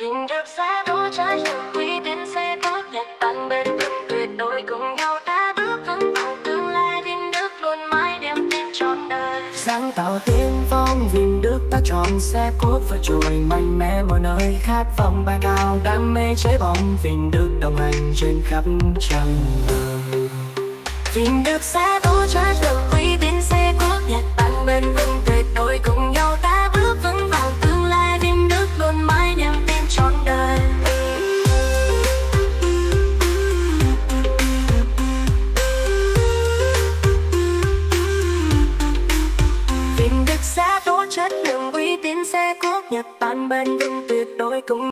Tình được xa đỗ trái đường uy tín sẽ tốt nhật bạn bên vững tuyệt đối cùng nhau ta bước vững vào tương lai Vinh Đức luôn mãi đem tin trọn đời. Sáng tạo tiên phong Vinh Đức ta chọn xe cốt và trồi mạnh mẽ mọi nơi khát vọng bay cao đam mê cháy bỏng Vinh Đức đồng hành trên khắp chặng đường. Vinh Đức sẽ đỗ trái đường uy tín sẽ tốt nhật bạn bên vững tuyệt đối cùng nhau ta bước vững vào tương lai Vinh Đức luôn mãi đem tin trọn đời. Vinh Đức sẽ đỗ chất lượng uy tín sẽ cốt nhật bạn bên vững tuyệt đối cùng